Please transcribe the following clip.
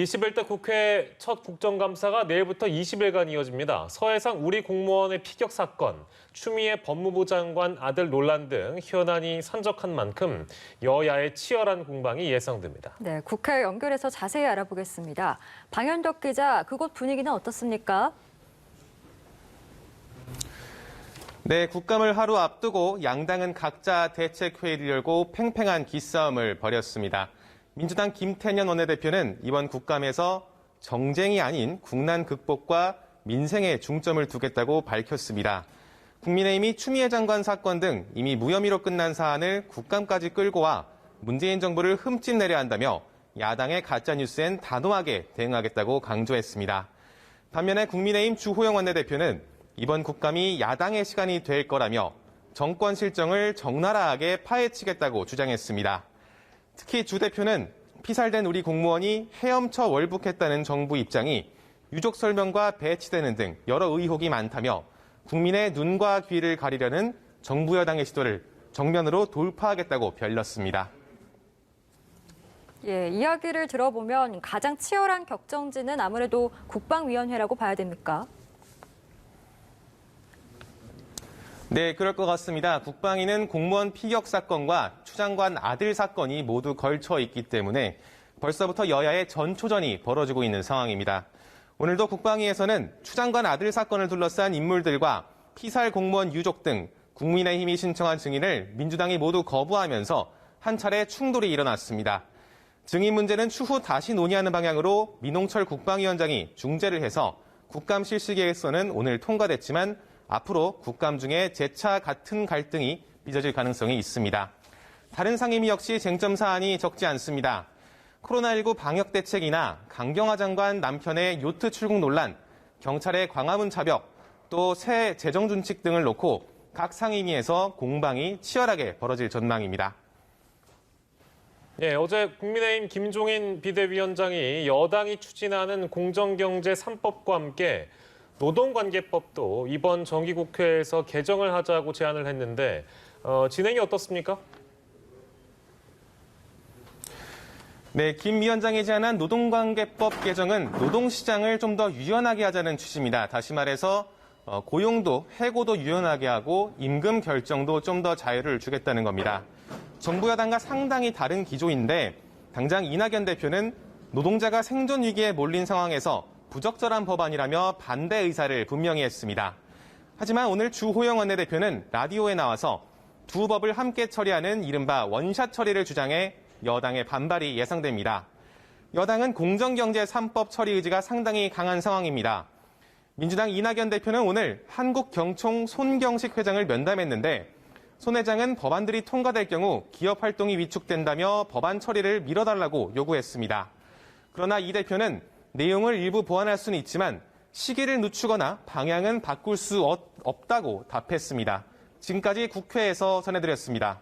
21대 국회 첫 국정감사가 내일부터 20일간 이어집니다. 서해상 우리 공무원의 피격 사건, 추미애 법무부 장관 아들 논란 등 현안이 산적한 만큼 여야의 치열한 공방이 예상됩니다. 네, 국회 연결해서 자세히 알아보겠습니다. 방현덕 기자, 그곳 분위기는 어떻습니까? 네, 국감을 하루 앞두고 양당은 각자 대책회의를 열고 팽팽한 기싸움을 벌였습니다. 민주당 김태년 원내대표는 이번 국감에서 정쟁이 아닌 국난 극복과 민생에 중점을 두겠다고 밝혔습니다. 국민의힘이 추미애 장관 사건 등 이미 무혐의로 끝난 사안을 국감까지 끌고 와 문재인 정부를 흠집내려 한다며 야당의 가짜뉴스엔 단호하게 대응하겠다고 강조했습니다. 반면에 국민의힘 주호영 원내대표는 이번 국감이 야당의 시간이 될 거라며 정권 실정을 적나라하게 파헤치겠다고 주장했습니다. 특히 주 대표는 피살된 우리 공무원이 헤엄쳐 월북했다는 정부 입장이 유족 설명과 배치되는 등 여러 의혹이 많다며 국민의 눈과 귀를 가리려는 정부 여당의 시도를 정면으로 돌파하겠다고 별렀습니다. 예, 이야기를 들어보면 가장 치열한 격정지는 아무래도 국방위원회라고 봐야 됩니까? 네, 그럴 것 같습니다. 국방위는 공무원 피격 사건과 추 장관 아들 사건이 모두 걸쳐 있기 때문에 벌써부터 여야의 전초전이 벌어지고 있는 상황입니다. 오늘도 국방위에서는 추 장관 아들 사건을 둘러싼 인물들과 피살 공무원 유족 등 국민의힘이 신청한 증인을 민주당이 모두 거부하면서 한 차례 충돌이 일어났습니다. 증인 문제는 추후 다시 논의하는 방향으로 민홍철 국방위원장이 중재를 해서 국감 실시 계획서는 오늘 통과됐지만 앞으로 국감 중에 재차 같은 갈등이 빚어질 가능성이 있습니다. 다른 상임위 역시 쟁점 사안이 적지 않습니다. 코로나19 방역 대책이나 강경화 장관 남편의 요트 출국 논란, 경찰의 광화문 차벽, 또 새 재정 준칙 등을 놓고 각 상임위에서 공방이 치열하게 벌어질 전망입니다. 예, 어제 국민의힘 김종인 비대위원장이 여당이 추진하는 공정경제 3법과 함께 노동관계법도 이번 정기국회에서 개정을 하자고 제안을 했는데 진행이 어떻습니까? 네, 김 위원장이 제안한 노동관계법 개정은 노동시장을 좀 더 유연하게 하자는 취지입니다. 다시 말해서 고용도, 해고도 유연하게 하고 임금 결정도 좀 더 자유를 주겠다는 겁니다. 정부 여당과 상당히 다른 기조인데 당장 이낙연 대표는 노동자가 생존 위기에 몰린 상황에서 부적절한 법안이라며 반대 의사를 분명히 했습니다. 하지만 오늘 주호영 원내대표는 라디오에 나와서 두 법을 함께 처리하는 이른바 원샷 처리를 주장해 여당의 반발이 예상됩니다. 여당은 공정경제 3법 처리 의지가 상당히 강한 상황입니다. 민주당 이낙연 대표는 오늘 한국경총 손경식 회장을 면담했는데 손 회장은 법안들이 통과될 경우 기업 활동이 위축된다며 법안 처리를 미뤄달라고 요구했습니다. 그러나 이 대표는 내용을 일부 보완할 수는 있지만 시기를 늦추거나 방향은 바꿀 수 없다고 답했습니다. 지금까지 국회에서 전해드렸습니다.